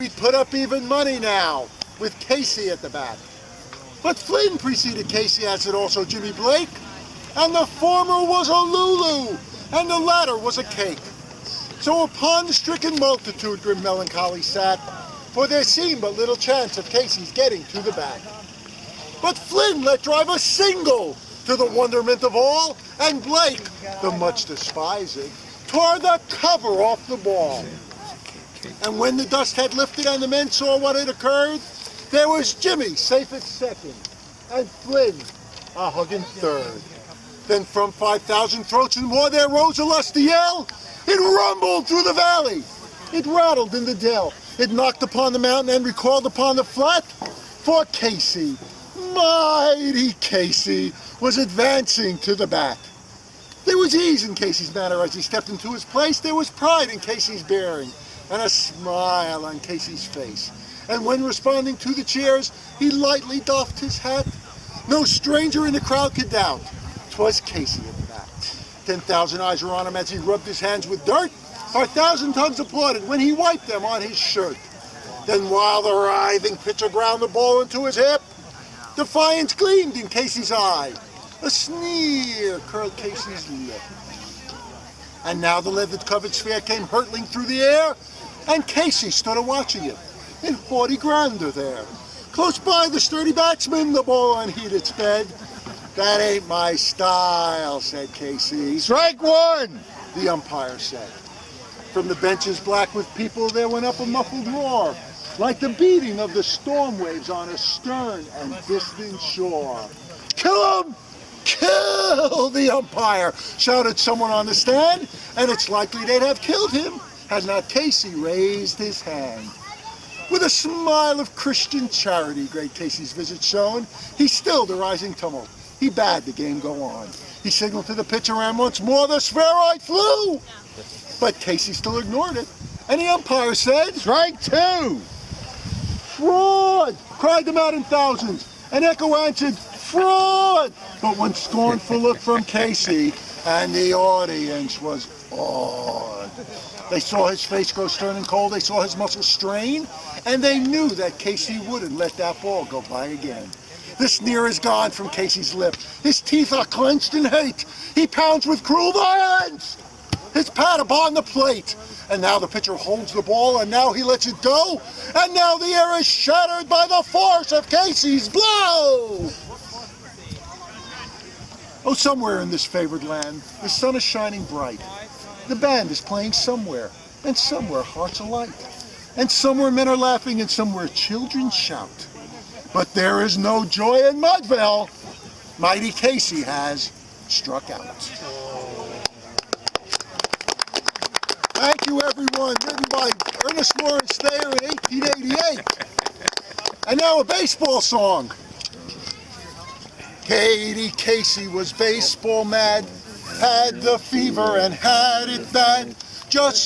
We'd put up even money now, with Casey at the bat. But Flynn preceded Casey, as did also Jimmy Blake, and the former was a Lulu, and the latter was a cake. So upon the stricken multitude grim melancholy sat, for there seemed but little chance of Casey's getting to the bat. But Flynn let drive a single, to the wonderment of all, and Blake, the much despising, tore the cover off the ball. And when the dust had lifted and the men saw what had occurred, there was Jimmy safe at second, and Flynn a hugging third. Then from 5,000 throats and more there rose a lusty yell. It rumbled through the valley. It rattled in the dell. It knocked upon the mountain and recoiled upon the flat. For Casey, mighty Casey, was advancing to the bat. There was ease in Casey's manner as he stepped into his place. There was pride in Casey's bearing and a smile on Casey's face. And when responding to the cheers, he lightly doffed his hat. No stranger in the crowd could doubt 'twas Casey at the bat. 10,000 eyes were on him as he rubbed his hands with dirt. 1,000 tongues applauded when he wiped them on his shirt. Then while the writhing pitcher ground the ball into his hip, defiance gleamed in Casey's eye. A sneer curled Casey's lip. And now the leather-covered sphere came hurtling through the air, and Casey stood a-watching it in haughty grandeur there. Close by the sturdy batsman, the ball unheeded sped. That ain't my style, said Casey. Strike one, the umpire said. From the benches black with people there went up a muffled roar, like the beating of the storm waves on a stern and distant shore. Kill him! Kill the umpire, shouted someone on the stand, and it's likely they'd have killed him had not Casey raised his hand. With a smile of Christian charity, great Casey's visit shown, he stilled the rising tumult. He bade the game go on. He signaled to the pitcher, and once more the spheroid flew. But Casey still ignored it, and the umpire said, strike two. Fraud! Cried them out in thousands, and echo answered, fraud! But one scornful look from Casey, and the audience was awed. They saw his face grow stern and cold, they saw his muscles strain, and they knew that Casey wouldn't let that ball go by again. The sneer is gone from Casey's lip. His teeth are clenched in hate. He pounds with cruel violence. His pad upon the plate. And now the pitcher holds the ball, and now he lets it go. And now the air is shattered by the force of Casey's blow. Oh, somewhere in this favored land, the sun is shining bright. The band is playing somewhere, and somewhere hearts are light. And somewhere men are laughing, and somewhere children shout. But there is no joy in Mudville. Mighty Casey has struck out. Thank you, everyone. Written by Ernest Lawrence Thayer in 1888. And now a baseball song. Katie Casey was baseball mad, had the fever and had it bad. Just